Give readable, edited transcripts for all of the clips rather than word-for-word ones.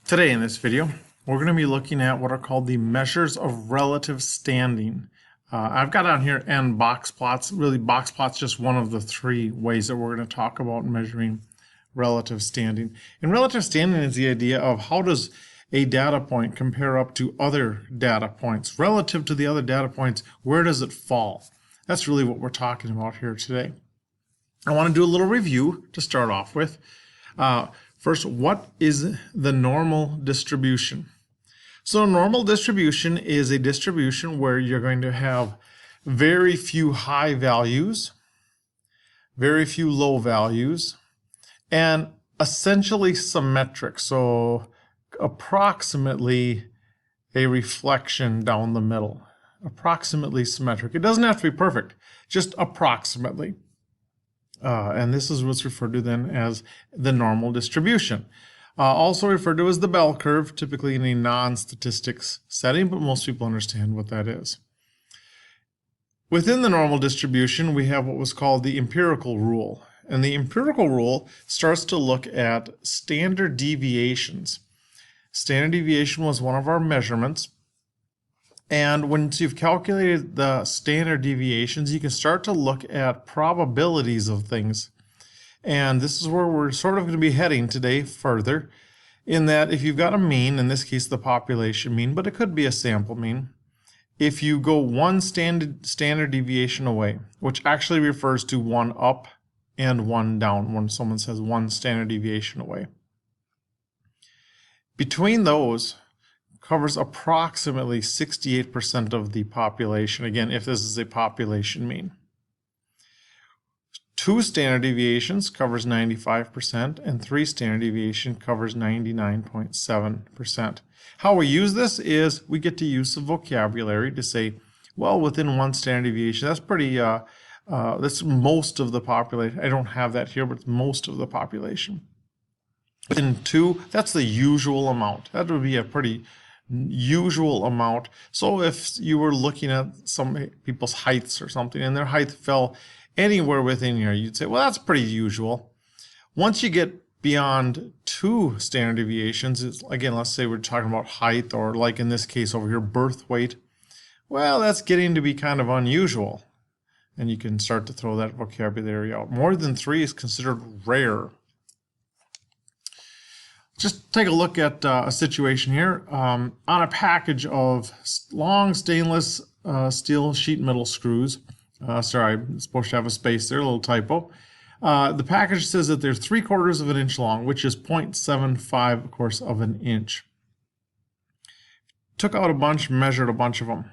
Today in this video, we're going to be looking at what are called the measures of relative standing. I've got on here n box plots. Really, box plots just one of the three ways that we're going to talk about measuring relative standing. And relative standing is the idea of how does a data point compare up to other data points. Relative to the other data points, where does it fall? That's really what we're talking about here today. I want to do a little review to start off with. First, what is the normal distribution? So a normal distribution is a distribution where you're going to have very few high values, very few low values, and essentially symmetric. So approximately a reflection down the middle, approximately symmetric. It doesn't have to be perfect, just approximately. And this is what's referred to then as the normal distribution. Also referred to as the bell curve, typically in a non-statistics setting, but most people understand what that is. Within the normal distribution, we have what was called the empirical rule. And the empirical rule starts to look at standard deviations. Standard deviation was one of our measurements. And once you've calculated the standard deviations, you can start to look at probabilities of things. And this is where we're sort of going to be heading today further, in that if you've got a mean, in this case the population mean, but it could be a sample mean, if you go one standard deviation away, which actually refers to one up and one down, when someone says one standard deviation away, between those covers approximately 68% of the population, again, if this is a population mean. Two standard deviations covers 95%, and three standard deviation covers 99.7%. How we use this is we get to use the vocabulary to say, well, within one standard deviation, that's pretty, that's most of the population. I don't have that here, but it's most of the population. Within two, that's the usual amount. That would be a pretty usual amount. So if you were looking at some people's heights or something and their height fell anywhere within here, you'd say, well, that's pretty usual. Once you get beyond two standard deviations, again, let's say we're talking about height, or like in this case over here, birth weight. Well, that's getting to be kind of unusual. And you can start to throw that vocabulary out. More than three is considered rare. Just take a look at a situation here. On a package of long stainless steel sheet metal screws. Sorry, I'm supposed to have a space there, a little typo. The package says that they're 3/4 of an inch long, which is 0.75, of course, of an inch. Took out a bunch, measured a bunch of them.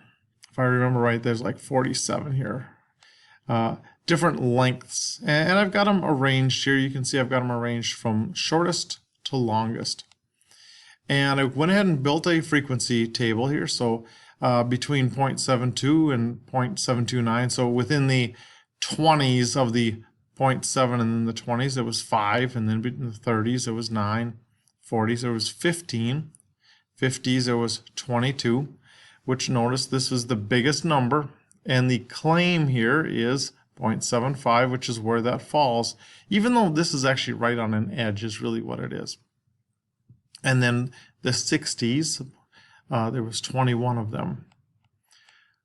If I remember right, there's like 47 here. Different lengths. And I've got them arranged here. You can see I've got them arranged from shortest to longest. And I went ahead and built a frequency table here. So between 0.72 and 0.729. So within the 20s of the 0.7 and then the 20s, it was 5. And then in the 30s, it was 9. 40s, it was 15. 50s, it was 22. Which notice this is the biggest number. And the claim here is 0.75, which is where that falls, even though this is actually right on an edge, is really what it is. And then the 60s, there was 21 of them.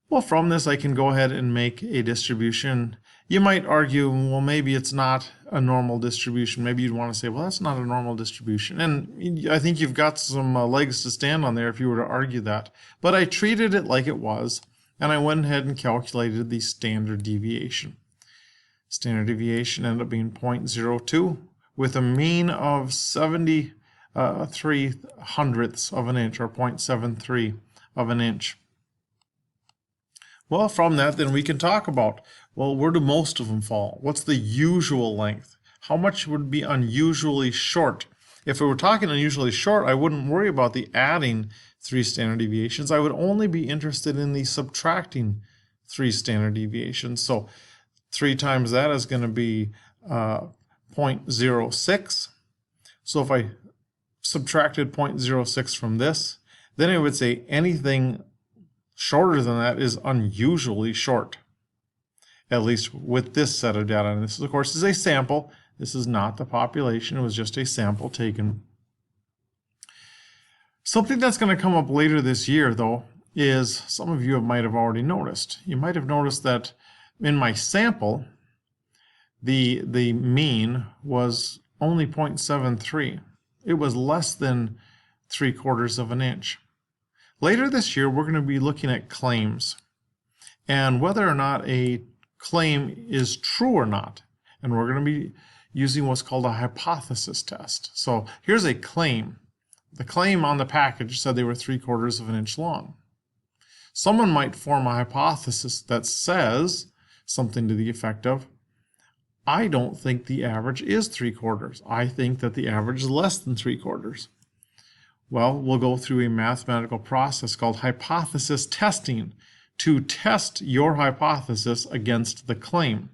Well, from this, I can go ahead and make a distribution. You might argue, well, maybe it's not a normal distribution. Maybe you'd want to say, well, that's not a normal distribution. And I think you've got some legs to stand on there if you were to argue that. But I treated it like it was. And I went ahead and calculated the standard deviation. Standard deviation ended up being 0.02 with a mean of 73 hundredths of an inch, or 0.73 of an inch. Well, from that, then we can talk about, well, where do most of them fall? What's the usual length? How much would be unusually short? If we were talking unusually short, I wouldn't worry about the adding 3 standard deviations. I would only be interested in the subtracting 3 standard deviations. So 3 times that is going to be 0.06. So if I subtracted 0.06 from this, then I would say anything shorter than that is unusually short, at least with this set of data. And this, of course, is a sample. This is not the population. It was just a sample taken. Something that's going to come up later this year, though, is some of you might have already noticed. You might have noticed that in my sample, the mean was only 0.73. It was less than 3/4 of an inch. Later this year, we're going to be looking at claims and whether or not a claim is true or not. And we're going to be using what's called a hypothesis test. So here's a claim. The claim on the package said they were 3/4 of an inch long. Someone might form a hypothesis that says something to the effect of, I don't think the average is 3/4. I think that the average is less than 3/4. Well, we'll go through a mathematical process called hypothesis testing to test your hypothesis against the claim.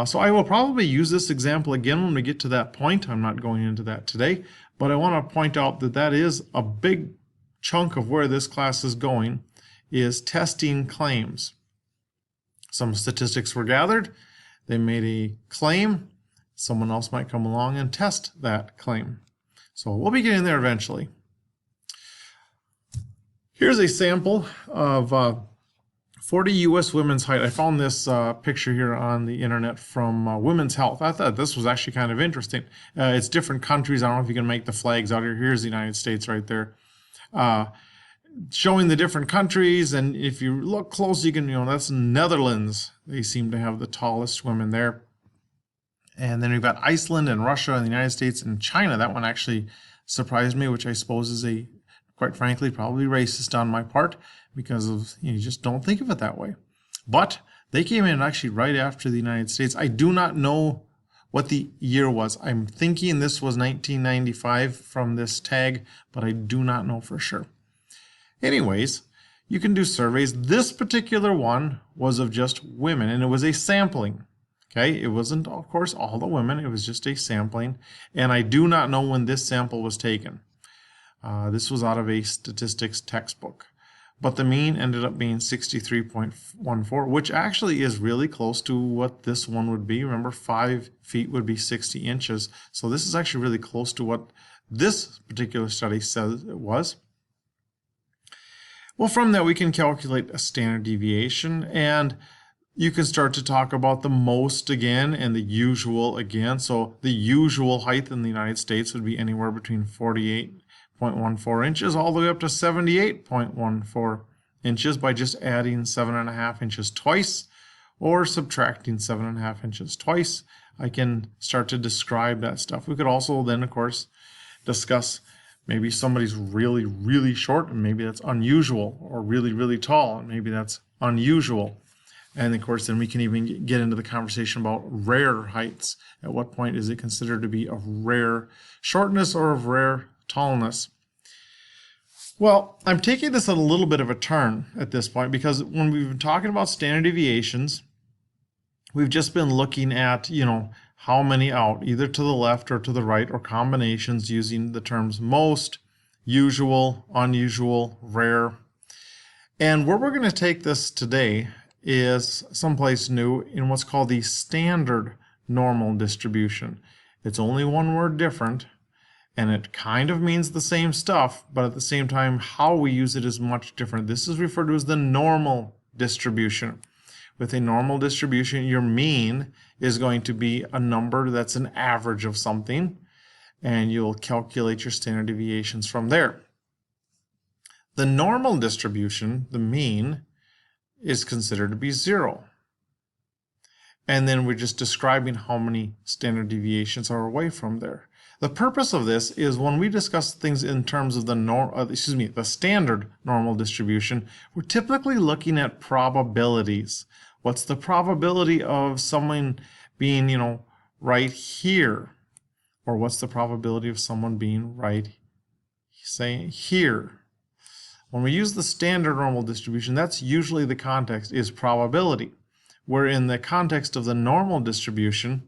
So I will probably use this example again when we get to that point. I'm not going into that today, but I want to point out that that is a big chunk of where this class is going, is testing claims. Some statistics were gathered, they made a claim, someone else might come along and test that claim. So we'll be getting there eventually. Here's a sample of 40 U.S. women's height. I found this picture here on the internet from Women's Health. I thought this was actually kind of interesting. It's different countries. I don't know if you can make the flags out here. Here's the United States right there. Showing the different countries, and if you look close, you can, that's Netherlands. They seem to have the tallest women there. And then we've got Iceland and Russia and the United States and China. That one actually surprised me, which I suppose is quite frankly, probably racist on my part, because of, you just don't think of it that way. But they came in actually right after the United States. I do not know what the year was. I'm thinking this was 1995 from this tag, but I do not know for sure. Anyways, you can do surveys. This particular one was of just women, and it was a sampling. Okay, it wasn't, of course, all the women. It was just a sampling, and I do not know when this sample was taken. This was out of a statistics textbook, but the mean ended up being 63.14, which actually is really close to what this one would be. Remember, 5 feet would be 60 inches, so this is actually really close to what this particular study says it was. Well, from that we can calculate a standard deviation, and you can start to talk about the most again and the usual again. So the usual height in the United States would be anywhere between 48.14 inches all the way up to 78.14 inches by just adding 7.5 inches twice or subtracting 7.5 inches twice. I can start to describe that stuff. We could also then, of course, discuss maybe somebody's really, really short and maybe that's unusual, or really, really tall and maybe that's unusual. And of course, then we can even get into the conversation about rare heights. At what point is it considered to be of rare shortness or of rare tallness? Well, I'm taking this at a little bit of a turn at this point, because when we've been talking about standard deviations, we've just been looking at, how many out, either to the left or to the right, or combinations using the terms most, usual, unusual, rare. And where we're going to take this today is someplace new in what's called the standard normal distribution. It's only one word different, and it kind of means the same stuff, but at the same time, how we use it is much different. This is referred to as the normal distribution. With a normal distribution, your mean is going to be a number that's an average of something, and you'll calculate your standard deviations from there. The normal distribution, the mean, is considered to be 0. And then we're just describing how many standard deviations are away from there. The purpose of this is when we discuss things in terms of the standard normal distribution, we're typically looking at probabilities. What's the probability of someone being, right here? Or what's the probability of someone being right, say, here? When we use the standard normal distribution, that's usually the context is probability. Where in the context of the normal distribution,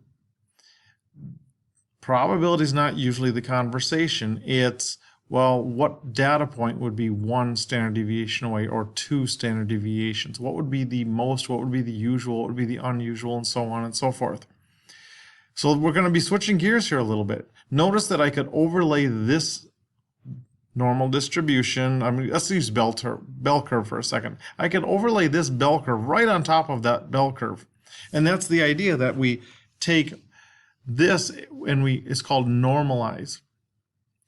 probability is not usually the conversation. It's, well, what data point would be 1 standard deviation away or 2 standard deviations? What would be the most? What would be the usual? What would be the unusual? And so on and so forth. So we're going to be switching gears here a little bit. Notice that I could overlay this normal distribution. I mean, let's use bell curve for a second. I can overlay this bell curve right on top of that bell curve. And that's the idea, that we take this and it's called normalize.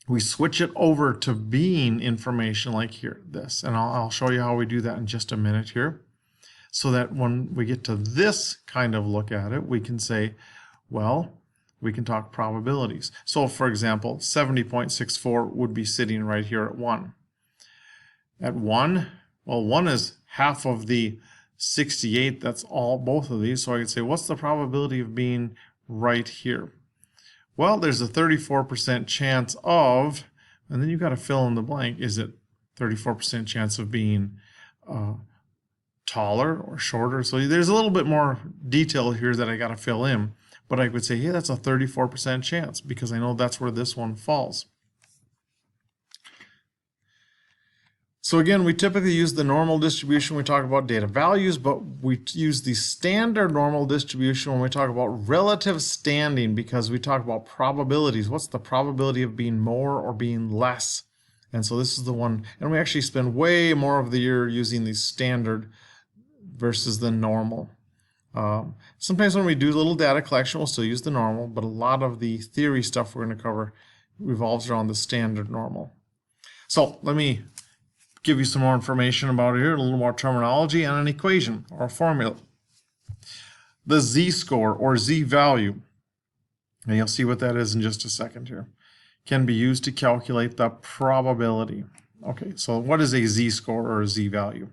We switch it over to being information like here, this. And I'll show you how we do that in just a minute here. So that when we get to this kind of look at it, we can say, well, we can talk probabilities. So for example, 70.64 would be sitting right here at 1. At 1, well, 1 is half of the 68. That's both of these. So I could say, what's the probability of being right here? Well, there's a 34% chance of, and then you've got to fill in the blank. Is it 34% chance of being taller or shorter? So there's a little bit more detail here that I got to fill in. But I would say, hey, that's a 34% chance because I know that's where this one falls. So again, we typically use the normal distribution when we talk about data values, but we use the standard normal distribution when we talk about relative standing because we talk about probabilities. What's the probability of being more or being less? And so this is the one, and we actually spend way more of the year using the standard versus the normal. Sometimes when we do a little data collection, we'll still use the normal, but a lot of the theory stuff we're going to cover revolves around the standard normal. So let me give you some more information about it here, a little more terminology and an equation or a formula. The z-score or z-value, and you'll see what that is in just a second here, can be used to calculate the probability. Okay, so what is a z-score or a z-value?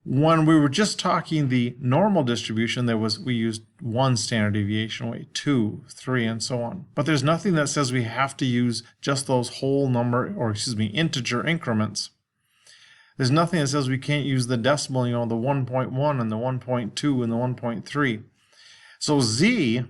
When we were just talking the normal distribution, we used 1 standard deviation weight, 2, 3, and so on. But there's nothing that says we have to use just those whole number, or excuse me, integer increments. There's nothing that says we can't use the decimal, the 1.1 and the 1.2 and the 1.3. So z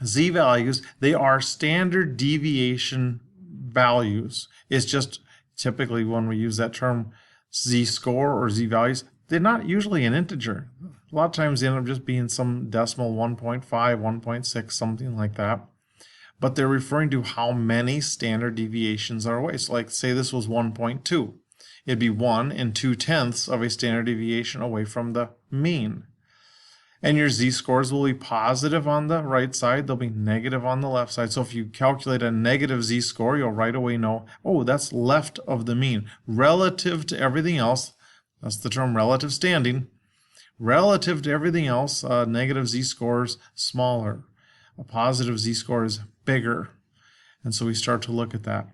values, they are standard deviation values. It's just typically when we use that term z-score or z-values, they're not usually an integer. A lot of times they end up just being some decimal, 1.5, 1.6, something like that. But they're referring to how many standard deviations are away. So like say this was 1.2. It'd be 1 2/10 of a standard deviation away from the mean. And your z-scores will be positive on the right side, they'll be negative on the left side. So if you calculate a negative z-score, you'll right away know, oh, that's left of the mean. Relative to everything else, that's the term relative standing, relative to everything else, negative z-score is smaller. A positive z-score is bigger. And so we start to look at that.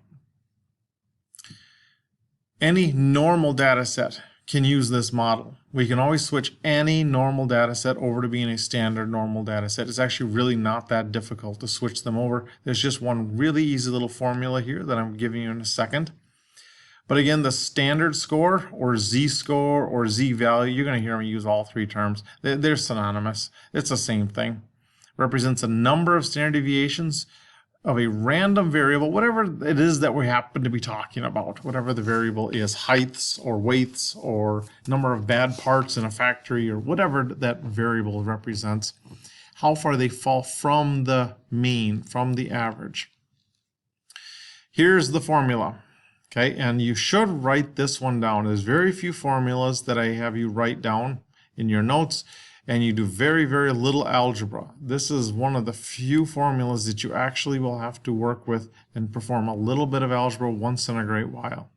Any normal data set can use this model. We can always switch any normal data set over to being a standard normal data set. It's actually really not that difficult to switch them over. There's just one really easy little formula here that I'm giving you in a second. But again, the standard score or z-score or z-value, you're going to hear me use all three terms. They're synonymous. It's the same thing. Represents a number of standard deviations of a random variable, whatever it is that we happen to be talking about, whatever the variable is, heights or weights or number of bad parts in a factory or whatever that variable represents, how far they fall from the mean, from the average. Here's the formula, okay? And you should write this one down. There's very few formulas that I have you write down in your notes, and you do very, very little algebra. This is one of the few formulas that you actually will have to work with and perform a little bit of algebra once in a great while.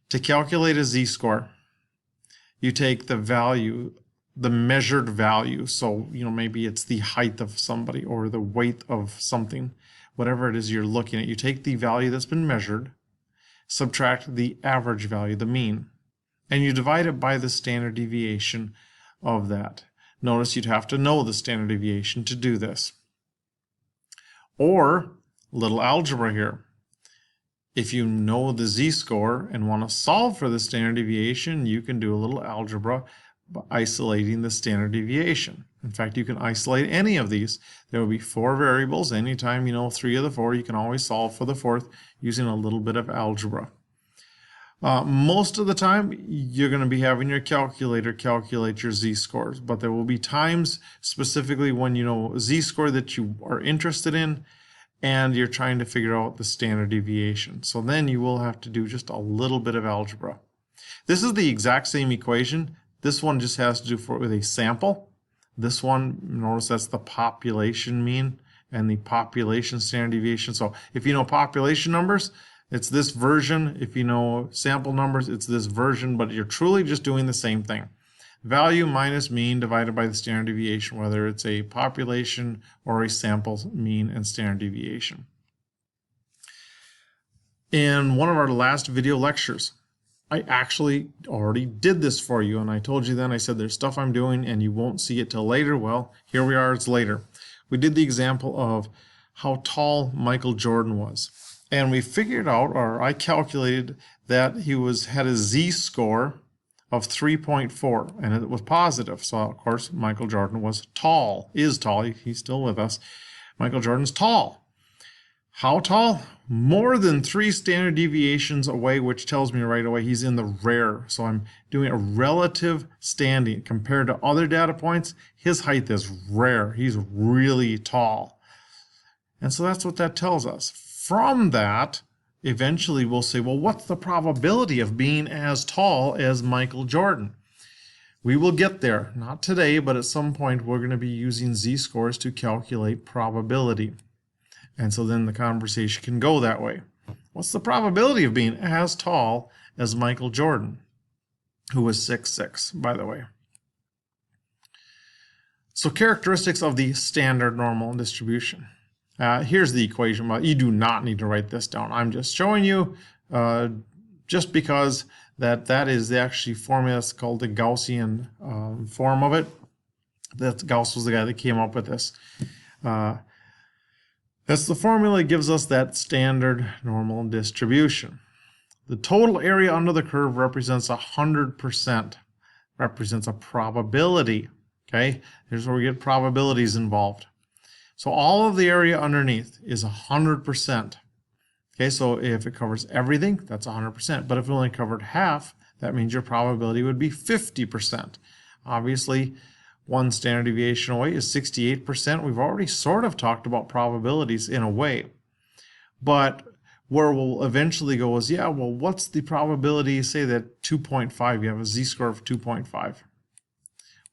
To calculate a z-score, you take the value, the measured value, so maybe it's the height of somebody or the weight of something, whatever it is you're looking at. You take the value that's been measured, subtract the average value, the mean, and you divide it by the standard deviation of that. Notice you'd have to know the standard deviation to do this. Or, little algebra here. If you know the z-score and want to solve for the standard deviation, you can do a little algebra by isolating the standard deviation. In fact, you can isolate any of these. There will be 4 variables. Anytime you know 3 of the 4, you can always solve for the 4th using a little bit of algebra. Most of the time, you're going to be having your calculator calculate your z-scores, but there will be times specifically when you know z-score that you are interested in, and you're trying to figure out the standard deviation. So then you will have to do just a little bit of algebra. This is the exact same equation. This one just has to do with a sample. This one, notice that's the population mean and the population standard deviation. So if you know population numbers, it's this version. If you know sample numbers, it's this version, but you're truly just doing the same thing. Value minus mean divided by the standard deviation, whether it's a population or a sample mean and standard deviation. In one of our last video lectures, I actually already did this for you, and I told you then, I said there's stuff I'm doing and you won't see it till later. Well, here we are, it's later. We did the example of how tall Michael Jordan was. And we figured out, or I calculated, that he had a z-score of 3.4, and it was positive. So, of course, Michael Jordan was tall, is tall, he's still with us. Michael Jordan's tall. How tall? More than 3 standard deviations away, which tells me right away he's in the rare. So I'm doing a relative standing. Compared to other data points, his height is rare. He's really tall. And so that's what that tells us. From that, eventually we'll say, well, what's the probability of being as tall as Michael Jordan? We will get there. Not today, but at some point we're going to be using z-scores to calculate probability. And so then the conversation can go that way. What's the probability of being as tall as Michael Jordan, who was 6'6", by the way? So characteristics of the standard normal distribution. Here's the equation. Well, you do not need to write this down. I'm just showing you just because that is the actually formula. It's called the Gaussian form of it. That Gauss was the guy that came up with this. That's the formula that gives us that standard normal distribution. The total area under the curve represents 100%, represents a probability. Okay, here's where we get probabilities involved. So all of the area underneath is 100%. Okay, so if it covers everything, that's 100%. But if it only covered half, that means your probability would be 50%. Obviously, one standard deviation away is 68%. We've already sort of talked about probabilities in a way. But where we'll eventually go is, yeah, well, what's the probability, say that 2.5, you have a z-score of 2.5.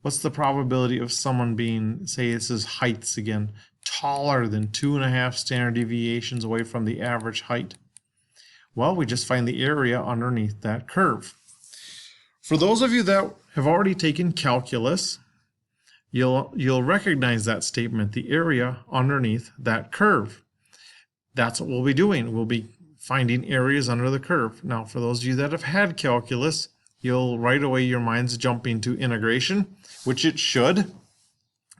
What's the probability of someone being, say this is heights again, taller than 2.5 standard deviations away from the average height? Well, we just find the area underneath that curve. For those of you that have already taken calculus, you'll recognize that statement, the area underneath that curve. That's what we'll be doing. We'll be finding areas under the curve. Now, for those of you that have had calculus, you'll right away, your mind's jumping to integration, which it should.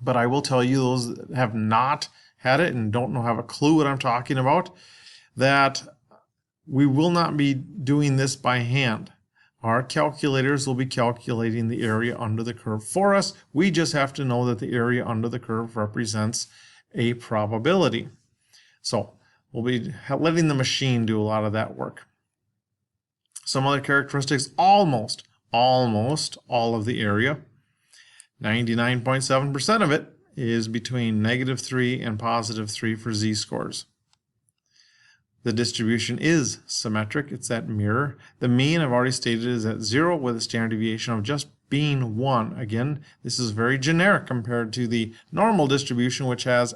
But I will tell you, those that have not had it and don't have a clue what I'm talking about, that we will not be doing this by hand. Our calculators will be calculating the area under the curve for us. We just have to know that the area under the curve represents a probability. So we'll be letting the machine do a lot of that work. Some other characteristics, almost all of the area, 99.7% of it is between -3 and +3 for z-scores. The distribution is symmetric. It's that mirror. The mean, I've already stated, is at 0 with a standard deviation of just being 1. Again, this is very generic compared to the normal distribution, which has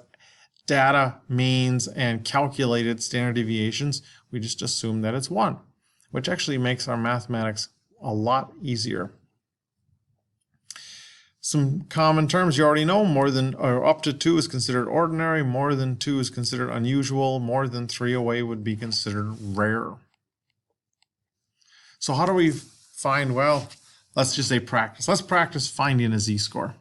data, means, and calculated standard deviations. We just assume that it's 1, which actually makes our mathematics a lot easier. Some common terms you already know: more than or up to 2 is considered ordinary, more than 2 is considered unusual, more than 3 away would be considered rare. So how do we find, well, let's just say practice. Let's practice finding a z-score.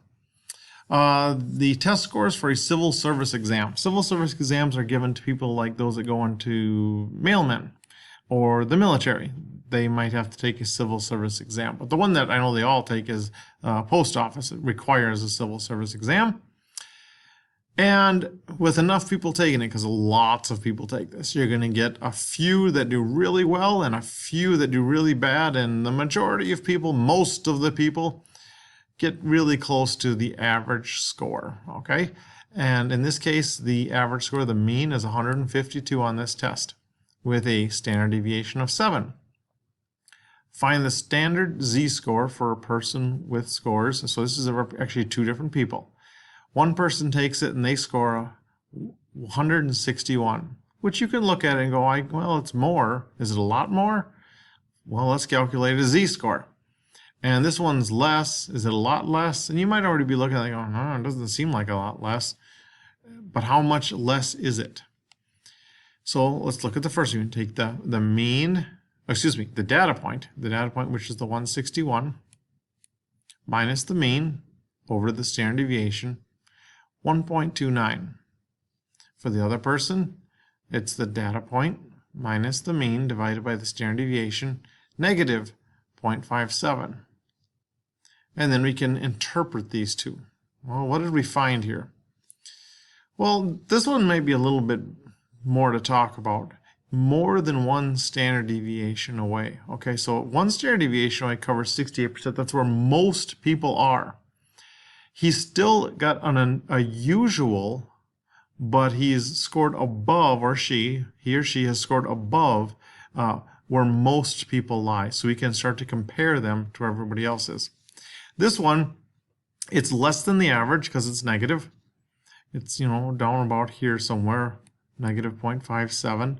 The test scores for a civil service exam. Civil service exams are given to people like those that go into mailmen or the military. They might have to take a civil service exam. But the one that I know they all take is post office. It requires a civil service exam. And with enough people taking it, because lots of people take this, you're going to get a few that do really well and a few that do really bad. And the majority of people, most of the people, get really close to the average score, okay? And in this case, the average score, the mean, is 152 on this test with a standard deviation of 7. Find the standard z-score for a person with scores. So this is actually two different people. One person takes it and they score 161, which you can look at it and go, well, it's more. Is it a lot more? Well, let's calculate a z-score. And this one's less. Is it a lot less? And you might already be looking at it going, it doesn't seem like a lot less. But how much less is it? So let's look at the first one. Take the mean, the data point, which is the 161, minus the mean over the standard deviation, 1.29. For the other person, it's the data point minus the mean divided by the standard deviation, negative 0.57. And then we can interpret these two. Well, what did we find here? Well, this one might be a little bit more to talk about. More than one standard deviation away. Okay, so one standard deviation away covers 68%. That's where most people are. He's still got a usual, but he's scored above, or he or she has scored above where most people lie. So we can start to compare them to where everybody else is. This one, it's less than the average because it's negative. It's, down about here somewhere, negative 0.57.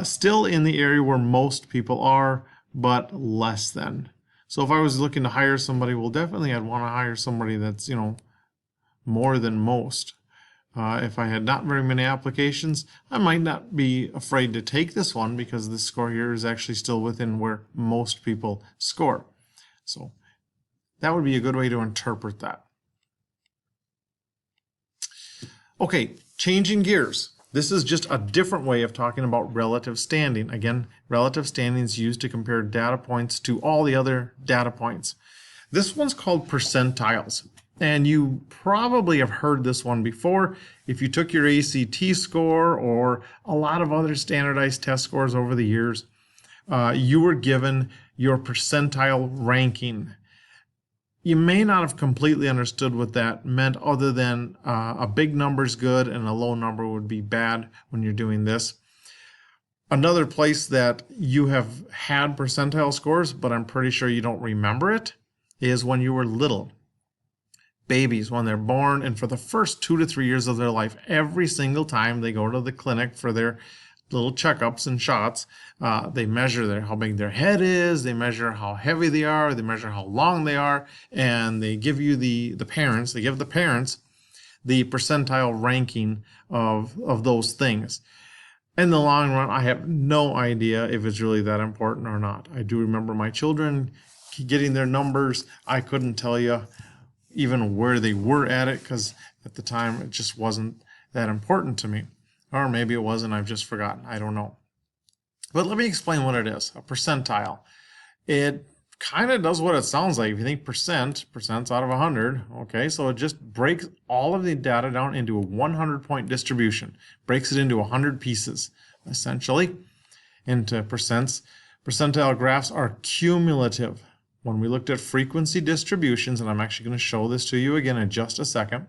Still in the area where most people are, but less than. So if I was looking to hire somebody, well, definitely I'd want to hire somebody that's, more than most. If I had not very many applications, I might not be afraid to take this one because the score here is actually still within where most people score. So that would be a good way to interpret that. Okay, changing gears. This is just a different way of talking about relative standing. Again, relative standing is used to compare data points to all the other data points. This one's called percentiles. And you probably have heard this one before. If you took your ACT score or a lot of other standardized test scores over the years, you were given your percentile ranking. You may not have completely understood what that meant other than a big number is good and a low number would be bad when you're doing this. Another place that you have had percentile scores, but I'm pretty sure you don't remember it, is when you were little. Babies, when they're born, and for the first 2 to 3 years of their life, every single time they go to the clinic for their little checkups and shots, they measure how big their head is, they measure how heavy they are, they measure how long they are, and they give you the parents the percentile ranking of those things. In the long run, I have no idea if it's really that important or not. I do remember my children getting their numbers. I couldn't tell you even where they were at it because at the time it just wasn't that important to me. Or maybe it was and I've just forgotten. I don't know. But let me explain what it is. A percentile. It kind of does what it sounds like. If you think percent's out of 100. Okay, so it just breaks all of the data down into a 100-point distribution. Breaks it into 100 pieces, essentially, into percents. Percentile graphs are cumulative. When we looked at frequency distributions, and I'm actually going to show this to you again in just a second,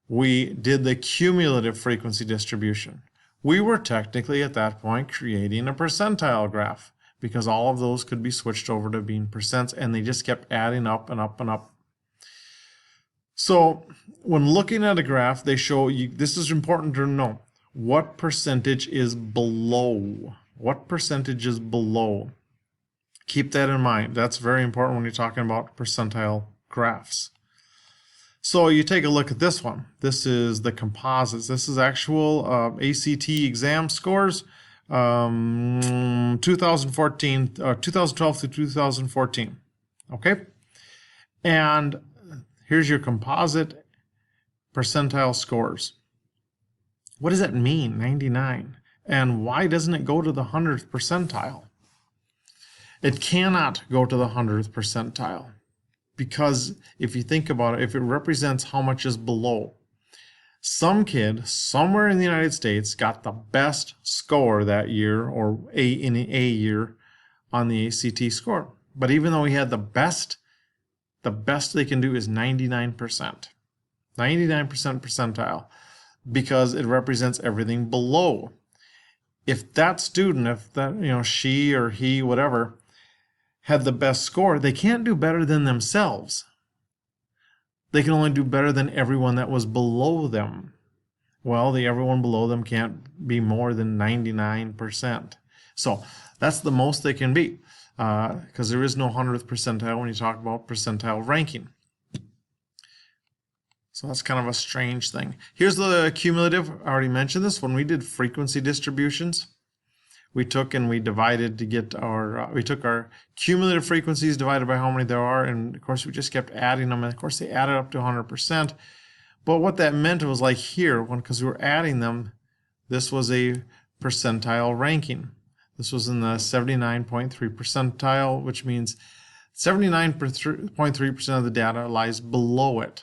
we did the cumulative frequency distribution. We were technically at that point creating a percentile graph because all of those could be switched over to being percents and they just kept adding up and up and up. So when looking at a graph, they show you, this is important to know, what percentage is below. What percentage is below? Keep that in mind. That's very important when you're talking about percentile graphs. So you take a look at this one. This is the composites. This is actual ACT exam scores, 2014, 2012 to 2014. Okay, and here's your composite percentile scores. What does that mean, 99? And why doesn't it go to the 100th percentile? It cannot go to the 100th percentile because if you think about it, if it represents how much is below, some kid somewhere in the United States got the best score that year or in a year on the ACT score. But even though he had the best they can do is 99%. 99% percentile, because it represents everything below. If that student, if that, she or he, whatever, had the best score, they can't do better than themselves. They can only do better than everyone that was below them. Well, the everyone below them can't be more than 99%. So that's the most they can be, because there is no 100th percentile when you talk about percentile ranking. So that's kind of a strange thing. Here's the cumulative. I already mentioned this. When we did frequency distributions, we took and we divided to get our, we took our cumulative frequencies divided by how many there are, and of course we just kept adding them, and of course they added up to 100%. But what that meant was like here, because we were adding them, this was a percentile ranking. This was in the 79.3 percentile, which means 79.3% of the data lies below it,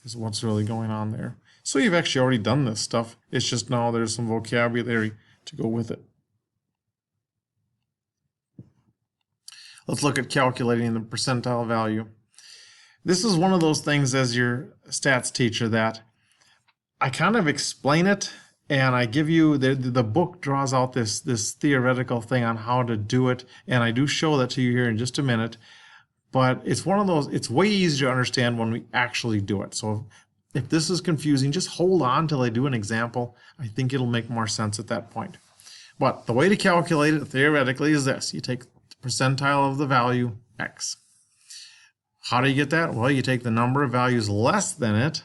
is what's really going on there. So you've actually already done this stuff. It's just now there's some vocabulary to go with it. Let's look at calculating the percentile value. This is one of those things as your stats teacher that I kind of explain it, and I give you, the book draws out this theoretical thing on how to do it, and I do show that to you here in just a minute. But it's one of those, it's way easier to understand when we actually do it. So if this is confusing, just hold on till I do an example. I think it'll make more sense at that point. But the way to calculate it theoretically is this. You take the percentile of the value x. How do you get that? Well, you take the number of values less than it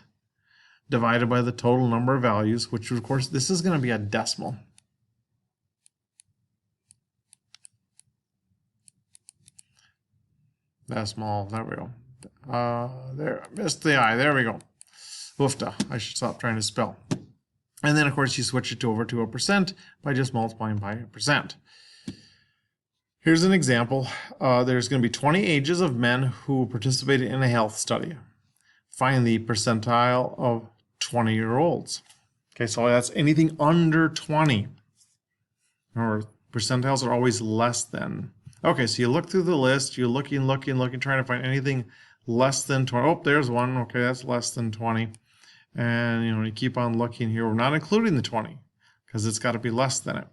divided by the total number of values, which of course this is going to be a decimal. Decimal, there we go. There, missed the I, there we go. Woofta, I should stop trying to spell. And then of course you switch it over to a percent by just multiplying by a percent. Here's an example. There's going to be 20 ages of men who participated in a health study. Find the percentile of 20-year-olds. Okay, so that's anything under 20. Or percentiles are always less than. Okay, so you look through the list, you're looking, trying to find anything less than 20. Oh, there's one. Okay, that's less than 20. And you keep on looking here. We're not including the 20 because it's got to be less than it.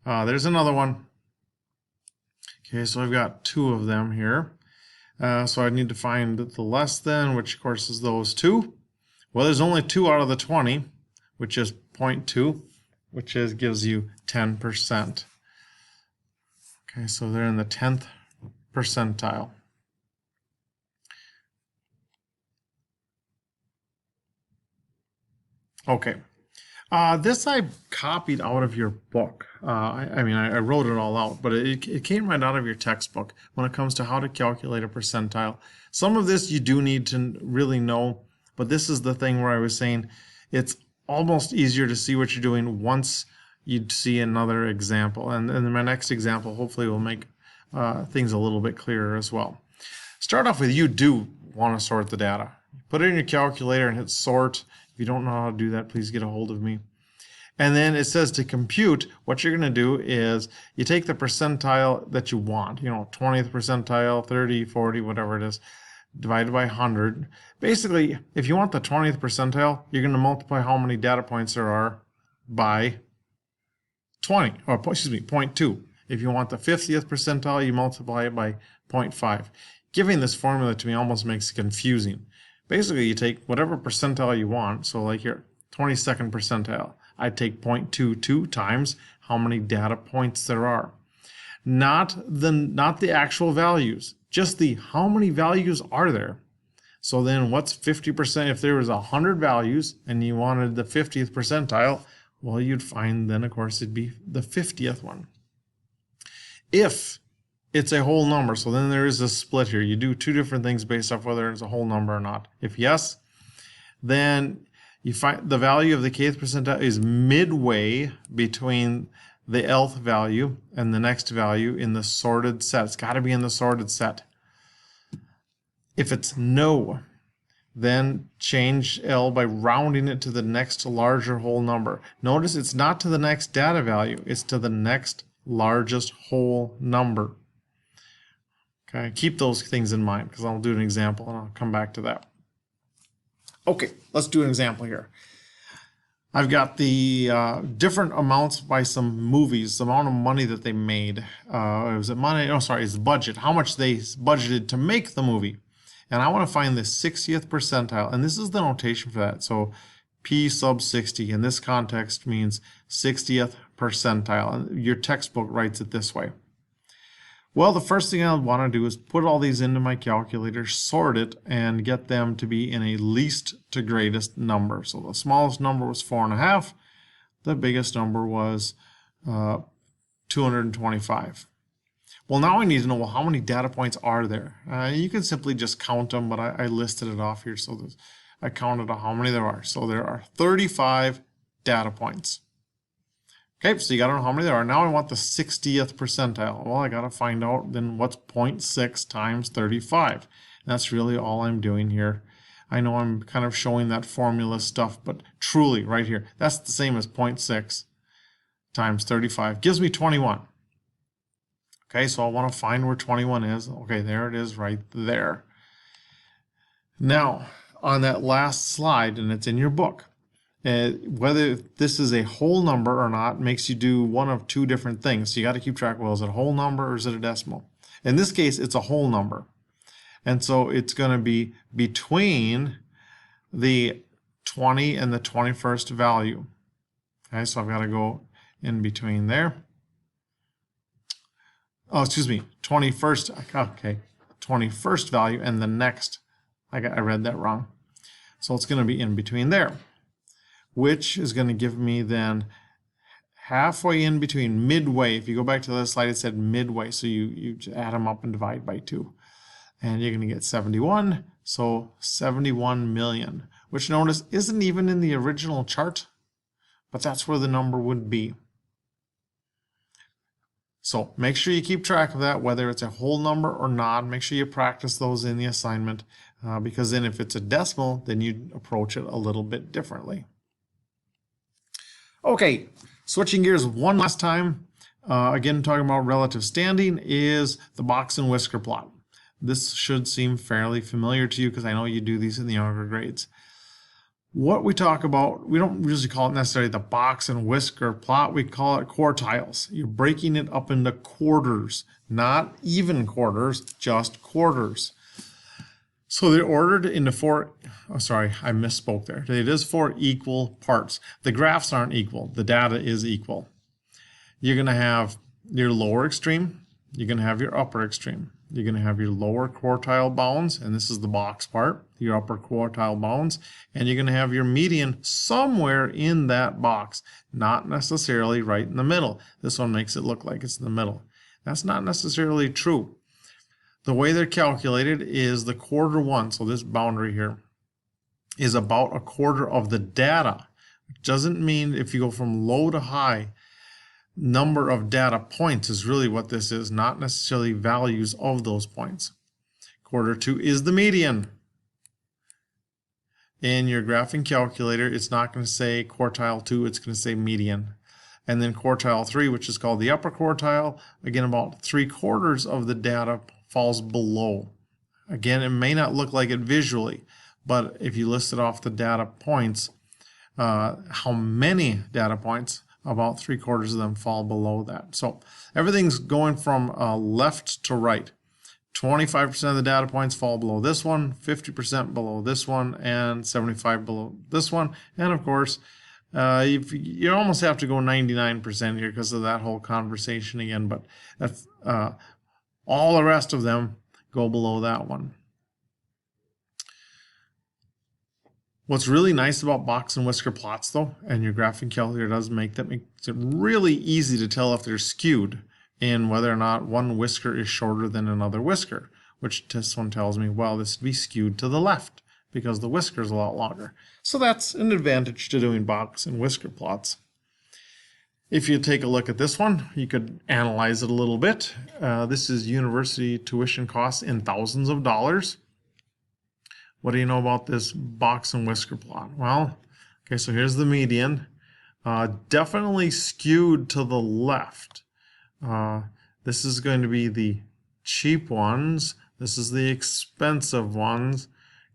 There's another one. Okay, so I've got two of them here. So I need to find the less than, which of course is those two. Well, there's only 2 out of the 20, which is 0.2, which gives you 10%. Okay, so they're in the 10th percentile. Okay. This I copied out of your book. I wrote it all out, but it came right out of your textbook when it comes to how to calculate a percentile. Some of this you do need to really know, but this is the thing where I was saying it's almost easier to see what you're doing once you see another example. And then my next example hopefully will make things a little bit clearer as well. Start off with, you do want to sort the data. Put it in your calculator and hit sort. If you don't know how to do that, please get a hold of me. And then it says to compute, what you're going to do is you take the percentile that you want, 20th percentile, 30, 40, whatever it is, divided by 100. Basically, if you want the 20th percentile, you're going to multiply how many data points there are by 20, or excuse me, 0.2. If you want the 50th percentile, you multiply it by 0.5. Giving this formula to me almost makes it confusing. Basically, you take whatever percentile you want. So like here, 22nd percentile. I'd take 0.22 times how many data points there are. Not the actual values, just the how many values are there. So then what's 50%? If there was 100 values and you wanted the 50th percentile, well, you'd find then, of course, it'd be the 50th one. If it's a whole number, so then there is a split here. You do two different things based off whether it's a whole number or not. If yes, then you find the value of the kth percentile is midway between the nth value and the next value in the sorted set. It's got to be in the sorted set. If it's no, then change L by rounding it to the next larger whole number. Notice it's not to the next data value, it's to the next largest whole number. Okay, keep those things in mind because I'll do an example and I'll come back to that. Okay, let's do an example here. I've got the different amounts by some movies, the amount of money that they made. Was it money? Oh, sorry, it's the budget. How much they budgeted to make the movie. And I want to find the 60th percentile. And this is the notation for that. So P sub 60 in this context means 60th percentile. And your textbook writes it this way. Well, the first thing I want to do is put all these into my calculator, sort it, and get them to be in a least to greatest number. So the smallest number was 4.5. The biggest number was 225. Well, now I need to know, well, how many data points are there? You can simply just count them, but I listed it off here, so I counted how many there are. So there are 35 data points. Okay, so you got to know how many there are. Now I want the 60th percentile. Well, I got to find out then what's 0.6 times 35. And that's really all I'm doing here. I know I'm kind of showing that formula stuff, but truly right here, that's the same as 0.6 times 35. Gives me 21. Okay, so I want to find where 21 is. Okay, there it is right there. Now, on that last slide, and it's in your book, whether this is a whole number or not makes you do one of two different things. So you got to keep track, well, is it a whole number or is it a decimal? In this case, it's a whole number. And so it's going to be between the 20 and the 21st value. Okay, so I've got to go in between there. Oh, excuse me, 21st, okay, 21st value and the next, I read that wrong. So it's going to be in between there, which is going to give me then halfway in between, midway. If you go back to the slide, it said midway. So you add them up and divide by 2. And you're going to get 71. So 71 million, which notice isn't even in the original chart, but that's where the number would be. So make sure you keep track of that, whether it's a whole number or not. Make sure you practice those in the assignment, because then if it's a decimal, then you approach it a little bit differently. Okay, switching gears one last time. Again, talking about relative standing is the box and whisker plot. This should seem fairly familiar to you because I know you do these in the younger grades. What we talk about, we don't usually call it necessarily the box and whisker plot. We call it quartiles. You're breaking it up into quarters, not even quarters, just quarters. So they're ordered into four, oh, sorry, I misspoke there. It is 4 equal parts. The graphs aren't equal. The data is equal. You're going to have your lower extreme. You're going to have your upper extreme. You're going to have your lower quartile bounds, and this is the box part, your upper quartile bounds, and you're going to have your median somewhere in that box, not necessarily right in the middle. This one makes it look like it's in the middle. That's not necessarily true. The way they're calculated is the quarter one, so this boundary here is about a quarter of the data. It doesn't mean if you go from low to high, number of data points is really what this is, not necessarily values of those points. Quarter 2 is the median. In your graphing calculator, it's not going to say quartile 2, it's going to say median. And then quartile 3, which is called the upper quartile, again, about 3/4 of the data falls below. Again, it may not look like it visually, but if you listed off the data points, how many data points, about 3/4 of them fall below that. So everything's going from left to right. 25% of the data points fall below this one, 50% below this one, and 75% below this one. And of course, you almost have to go 99% here because of that whole conversation again, but that's, all the rest of them go below that one. What's really nice about box and whisker plots, though, and your graphing calculator does makes it really easy to tell if they're skewed in whether or not one whisker is shorter than another whisker, which this one tells me, well, this would be skewed to the left because the whisker is a lot longer. So that's an advantage to doing box and whisker plots. If you take a look at this one, you could analyze it a little bit. This is university tuition costs in thousands of dollars. What do you know about this box and whisker plot? Well, okay, so here's the median. Definitely skewed to the left. This is going to be the cheap ones. This is the expensive ones.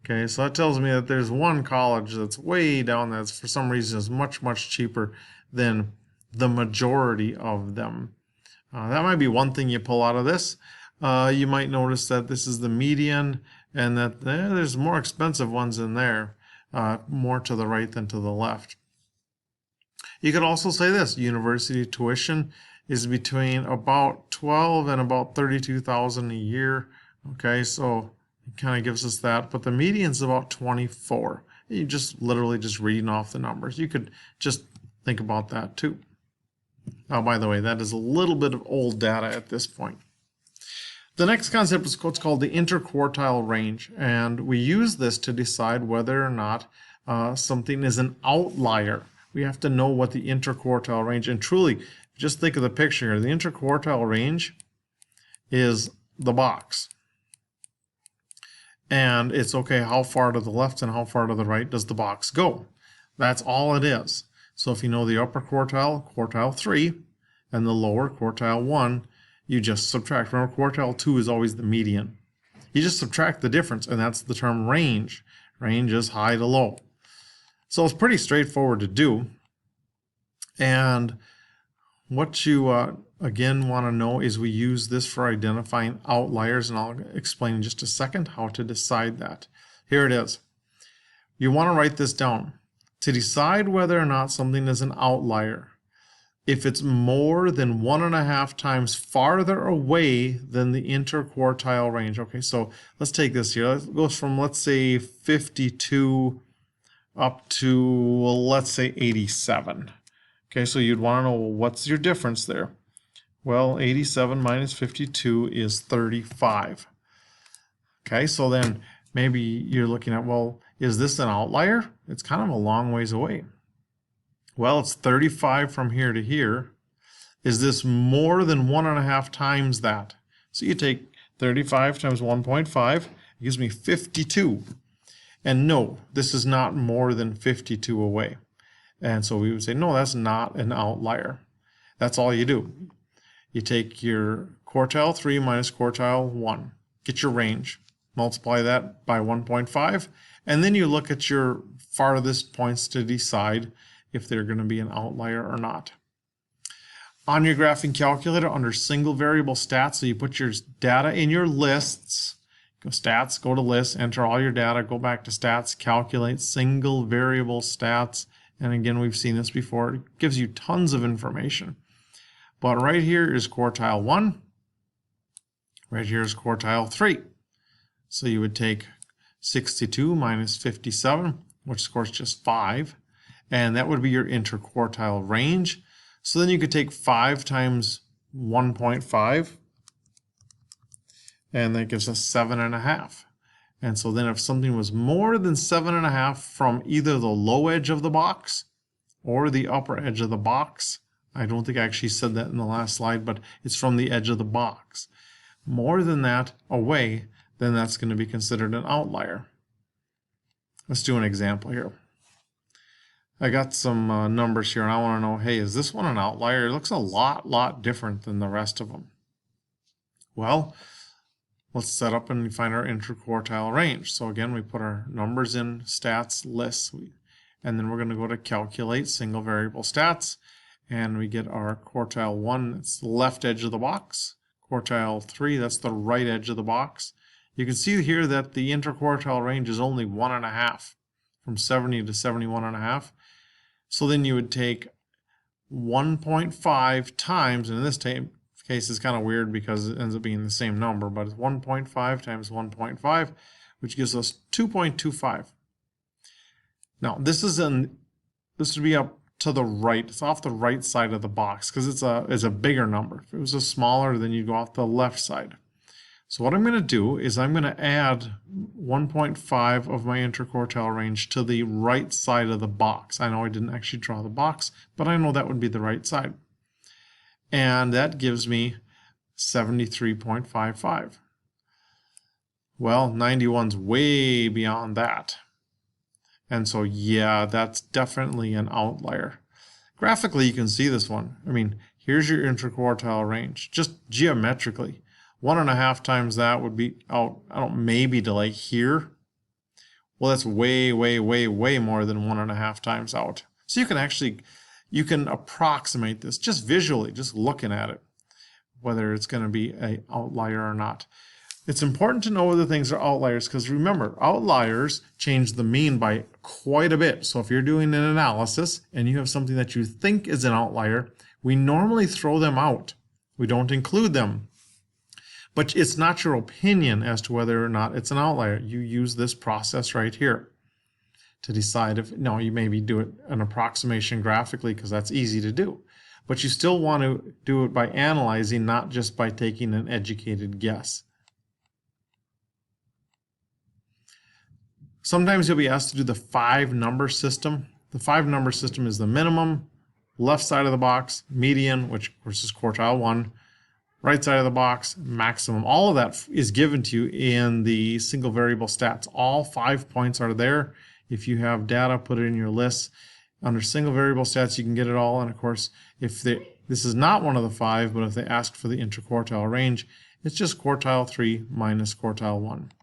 Okay, so that tells me that there's one college that's way down there that's for some reason is much, much cheaper than the majority of them. That might be one thing you pull out of this. You might notice that this is the median and that there's more expensive ones in there, more to the right than to the left. You could also say this, university tuition is between about 12 and about 32,000 a year. Okay, so it kind of gives us that, but the median is about 24. You just literally just reading off the numbers. You could just think about that too. Oh, by the way, that is a little bit of old data at this point. The next concept is what's called the interquartile range, and we use this to decide whether or not something is an outlier. We have to know what the interquartile range, and truly, just think of the picture here. The interquartile range is the box. And it's okay, how far to the left and how far to the right does the box go? That's all it is. So if you know the upper quartile, quartile 3, and the lower, quartile 1, you just subtract. Remember, quartile 2 is always the median. You just subtract the difference, and that's the term range. Range is high to low. So it's pretty straightforward to do. And what you, again, want to know is we use this for identifying outliers, and I'll explain in just a second how to decide that. Here it is. You want to write this down. To decide whether or not something is an outlier, if it's more than 1.5 times farther away than the interquartile range. Okay, so let's take this here. It goes from, let's say, 52 up to, well, let's say 87. Okay, so you'd want to know, well, what's your difference there? Well, 87 minus 52 is 35. Okay, so then maybe you're looking at, well, is this an outlier? It's kind of a long ways away. Well, it's 35 from here to here. Is this more than 1.5 times that? So you take 35 times 1.5, it gives me 52. And no, this is not more than 52 away. And so we would say, no, that's not an outlier. That's all you do. You take your quartile 3 minus quartile 1, get your range, multiply that by 1.5, and then you look at your farthest points to decide if they're going to be an outlier or not. On your graphing calculator, under single variable stats, so you put your data in your lists, go stats, go to lists, enter all your data, go back to stats, calculate single variable stats, and again, we've seen this before, it gives you tons of information. But right here is quartile 1, right here is quartile 3. So you would take 62 minus 57, which scores just 5, and that would be your interquartile range. So then you could take 5 times 1.5, and that gives us 7.5. And so then if something was more than 7.5 from either the low edge of the box or the upper edge of the box, I don't think I actually said that in the last slide, but it's from the edge of the box. More than that away, then that's going to be considered an outlier. Let's do an example here. I got some numbers here, and I want to know, hey, is this one an outlier? It looks a lot different than the rest of them. Well, let's set up and find our interquartile range. So again, we put our numbers in stats lists, and then we're going to go to calculate single variable stats, and we get our quartile 1, that's the left edge of the box. Quartile 3, that's the right edge of the box. You can see here that the interquartile range is only 1.5, from 70 to 71.5. So then you would take 1.5 times, and in this case it's kind of weird because it ends up being the same number, but it's 1.5 times 1.5, which gives us 2.25. Now this would be up to the right. It's off the right side of the box because it's a bigger number. If it was a smaller, then you go off the left side. So what I'm going to do is I'm going to add 1.5 of my interquartile range to the right side of the box. I know I didn't actually draw the box, but I know that would be the right side. And that gives me 73.55. Well, 91's way beyond that. And so, yeah, that's definitely an outlier. Graphically, you can see this one. I mean, here's your interquartile range, just geometrically. 1.5 times that would be out, I don't know, maybe to like here. Well, that's way, way, way, way more than 1.5 times out. So you can approximate this just visually, just looking at it, whether it's going to be an outlier or not. It's important to know whether things are outliers because remember, outliers change the mean by quite a bit. So if you're doing an analysis and you have something that you think is an outlier, we normally throw them out. We don't include them. But it's not your opinion as to whether or not it's an outlier. You use this process right here to decide if, no, you maybe do it an approximation graphically because that's easy to do. But you still want to do it by analyzing, not just by taking an educated guess. Sometimes you'll be asked to do the 5-number system. The 5-number system is the minimum, left side of the box, median, which of course is quartile 1, right side of the box, maximum. All of that is given to you in the single variable stats. All 5 points are there. If you have data, put it in your list. Under single variable stats, you can get it all. And of course, if this is not one of the 5, but if they ask for the interquartile range, it's just quartile 3 minus quartile 1.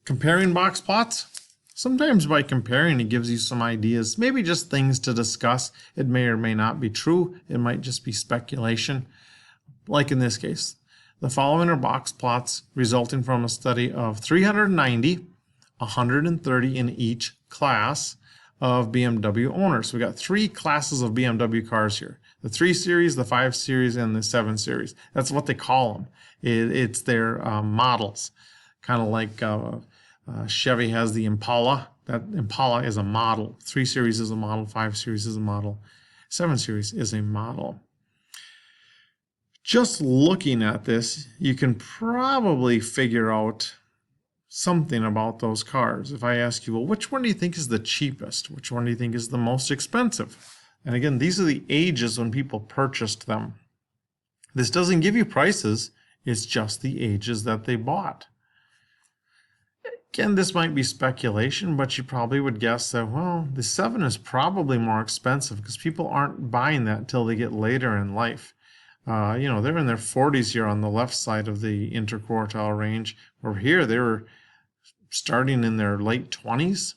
Comparing box plots. Sometimes by comparing, it gives you some ideas, maybe just things to discuss. It may or may not be true. It might just be speculation. Like in this case, the following are box plots resulting from a study of 390, 130 in each class of BMW owners. So we got 3 classes of BMW cars here. The 3 Series, the 5 Series, and the 7 Series. That's what they call them. It's their models. Kind of like Chevy has the Impala. That Impala is a model. 3 Series is a model. 5 Series is a model. 7 Series is a model. Just looking at this, you can probably figure out something about those cars. If I ask you, well, which one do you think is the cheapest? Which one do you think is the most expensive? And again, these are the ages when people purchased them. This doesn't give you prices. It's just the ages that they bought. Again, this might be speculation, but you probably would guess that, well, the 7 is probably more expensive because people aren't buying that until they get later in life. You know, they're in their 40s here on the left side of the interquartile range. Over here, they were starting in their late 20s.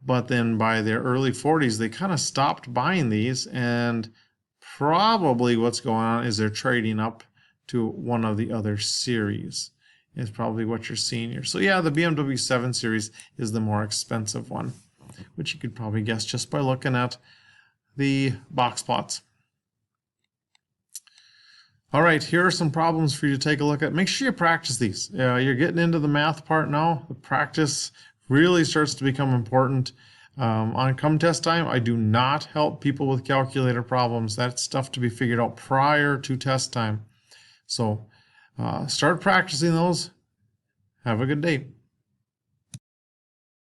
But then by their early 40s, they kind of stopped buying these. And probably what's going on is they're trading up to one of the other series. Is probably what you're seeing here. So yeah, the BMW 7 Series is the more expensive one, which you could probably guess just by looking at the box plots. All right, here are some problems for you to take a look at. Make sure you practice these. You're getting into the math part now. The practice really starts to become important. On come test time, I do not help people with calculator problems. That's stuff to be figured out prior to test time. So start practicing those. Have a good day.